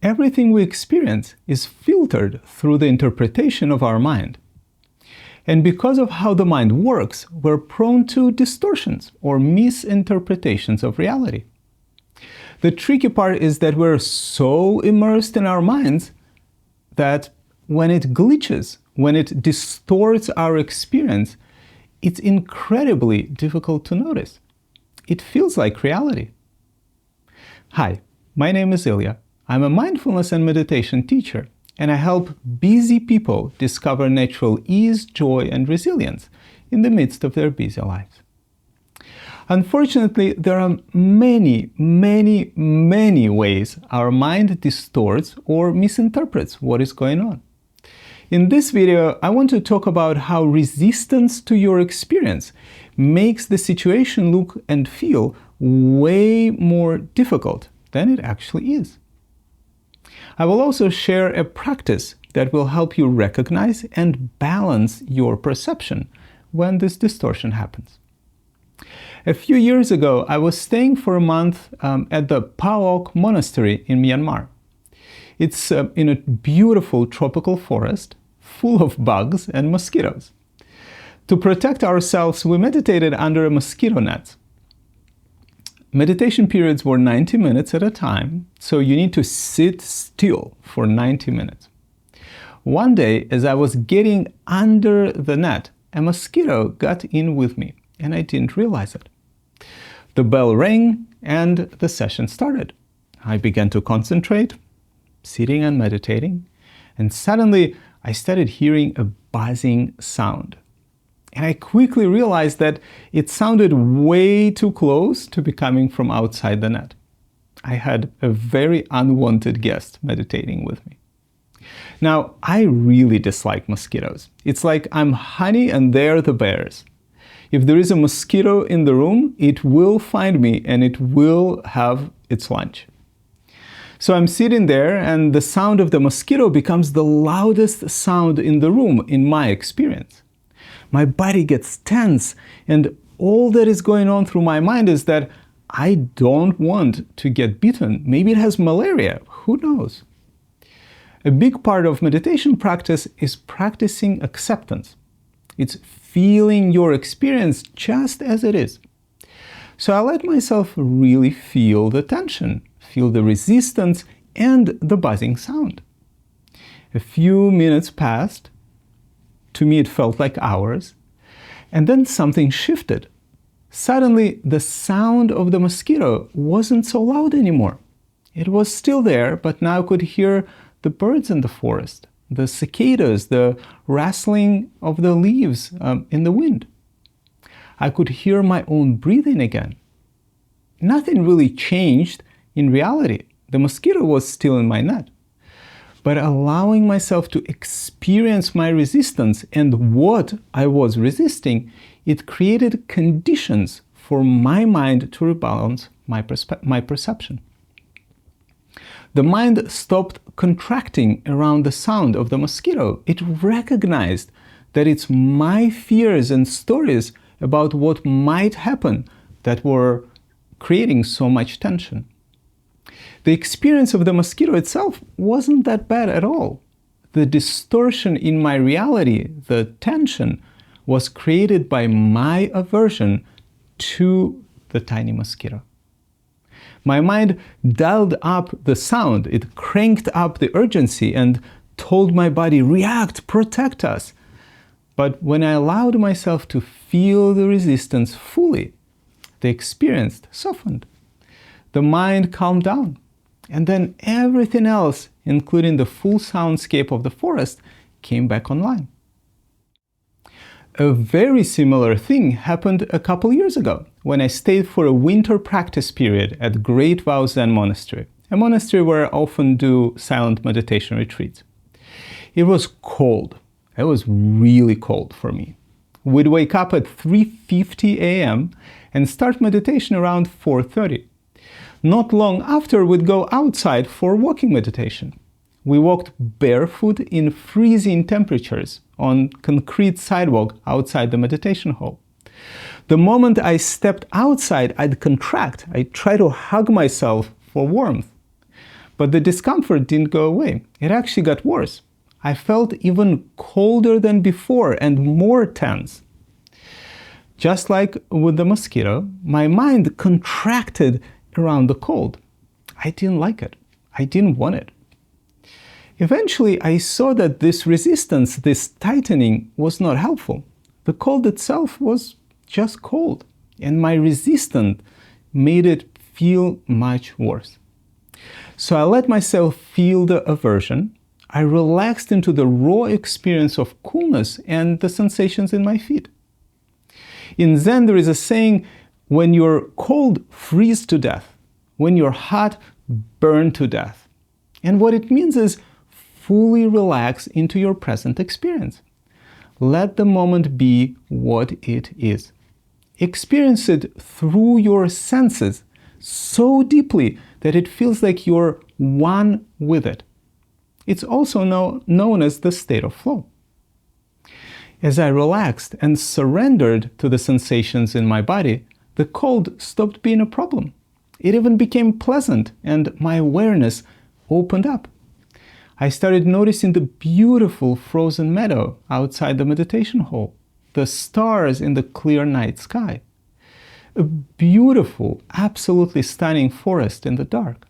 everything we experience is filtered through the interpretation of our mind. And because of how the mind works, we're prone to distortions or misinterpretations of reality. The tricky part is that we're so immersed in our minds that when it glitches, when it distorts our experience, it's incredibly difficult to notice. It feels like reality. Hi, my name is Ilya. I'm a mindfulness and meditation teacher, and I help busy people discover natural ease, joy, and resilience in the midst of their busy lives. Unfortunately, there are many ways our mind distorts or misinterprets what is going on. In this video, I want to talk about how resistance to your experience makes the situation look and feel way more difficult than it actually is. I will also share a practice that will help you recognize and balance your perception when this distortion happens. A few years ago, I was staying for a month at the Paok Monastery in Myanmar. It's in a beautiful tropical forest full of bugs and mosquitoes. To protect ourselves, we meditated under a mosquito net. Meditation periods were 90 minutes at a time, so you need to sit still for 90 minutes. One day, as I was getting under the net, a mosquito got in with me, and I didn't realize it. The bell rang, and the session started. I began to concentrate, sitting and meditating, and suddenly I started hearing a buzzing sound. And I quickly realized that it sounded way too close to be coming from outside the net. I had a very unwanted guest meditating with me. Now, I really dislike mosquitoes. It's like I'm honey and they're the bears. If there is a mosquito in the room, it will find me and it will have its lunch. So I'm sitting there and the sound of the mosquito becomes the loudest sound in the room in my experience. My body gets tense and all that is going on through my mind is that I don't want to get bitten. Maybe it has malaria, who knows? A big part of meditation practice is practicing acceptance. It's feeling your experience just as it is. So I let myself really feel the tension, feel the resistance and the buzzing sound. A few minutes passed. To me, it felt like hours. And then something shifted. Suddenly, the sound of the mosquito wasn't so loud anymore. It was still there, but now I could hear the birds in the forest, the cicadas, the rustling of the leaves in the wind. I could hear my own breathing again. Nothing really changed in reality. The mosquito was still in my net. But allowing myself to experience my resistance and what I was resisting, it created conditions for my mind to rebalance my perception. The mind stopped contracting around the sound of the mosquito. It recognized that it's my fears and stories about what might happen that were creating so much tension. The experience of the mosquito itself wasn't that bad at all. The distortion in my reality, the tension, was created by my aversion to the tiny mosquito. My mind dialed up the sound, it cranked up the urgency and told my body, react, protect us. But when I allowed myself to feel the resistance fully, the experience softened. The mind calmed down. And then everything else, including the full soundscape of the forest, came back online. A very similar thing happened a couple years ago when I stayed for a winter practice period at Great Vow Zen Monastery, a monastery where I often do silent meditation retreats. It was cold. It was really cold for me. We'd wake up at 3:50 a.m. and start meditation around 4:30. Not long after, we'd go outside for walking meditation. We walked barefoot in freezing temperatures on concrete sidewalk outside the meditation hall. The moment I stepped outside, I'd contract. I'd try to hug myself for warmth. But the discomfort didn't go away. It actually got worse. I felt even colder than before and more tense. Just like with the mosquito, my mind contracted around the cold. I didn't like it. I didn't want it. Eventually, I saw that this resistance, this tightening, was not helpful. The cold itself was just cold, and my resistance made it feel much worse. So I let myself feel the aversion. I relaxed into the raw experience of coolness and the sensations in my feet. In Zen, there is a saying, when you're cold, freeze to death. When you're hot, burn to death. And what it means is fully relax into your present experience. Let the moment be what it is. Experience it through your senses so deeply that it feels like you're one with it. It's also known as the state of flow. As I relaxed and surrendered to the sensations in my body, the cold stopped being a problem. It even became pleasant, and my awareness opened up. I started noticing the beautiful frozen meadow outside the meditation hall, the stars in the clear night sky, a beautiful, absolutely stunning forest in the dark.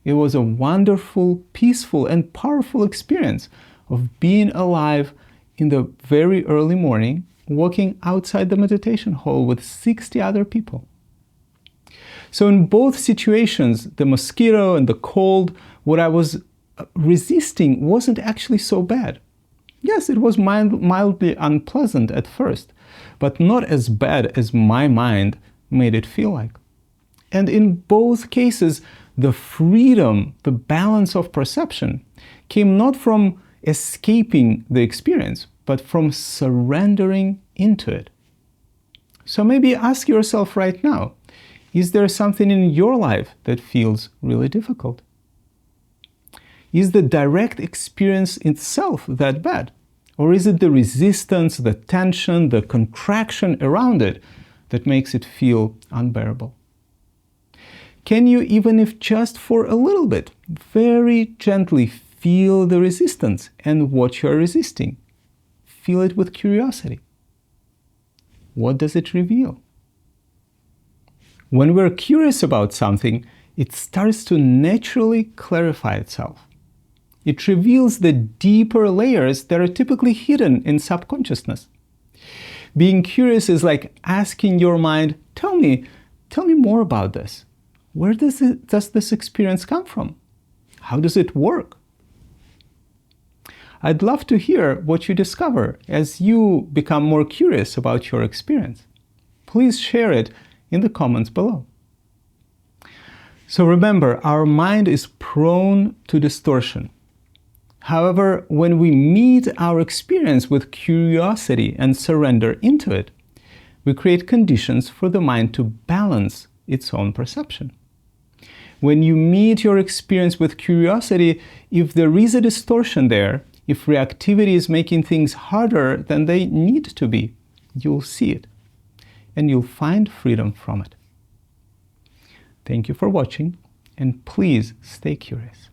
It was a wonderful, peaceful, and powerful experience of being alive in the very early morning, walking outside the meditation hall with 60 other people. So in both situations, the mosquito and the cold, what I was resisting wasn't actually so bad. Yes, it was mildly unpleasant at first, but not as bad as my mind made it feel like. And in both cases, the freedom, the balance of perception came not from escaping the experience, but from surrendering into it. So maybe ask yourself right now, is there something in your life that feels really difficult? Is the direct experience itself that bad? Or is it the resistance, the tension, the contraction around it that makes it feel unbearable? Can you, even if just for a little bit, very gently feel the resistance and what you're resisting? Feel it with curiosity. What does it reveal? When we're curious about something, it starts to naturally clarify itself. It reveals the deeper layers that are typically hidden in subconsciousness. Being curious is like asking your mind, tell me more about this. Where does this experience come from? How does it work? I'd love to hear what you discover as you become more curious about your experience. Please share it in the comments below. So remember, our mind is prone to distortion. However, when we meet our experience with curiosity and surrender into it, we create conditions for the mind to balance its own perception. When you meet your experience with curiosity, if there is a distortion there, if reactivity is making things harder than they need to be, you'll see it, and you'll find freedom from it. Thank you for watching, and please stay curious.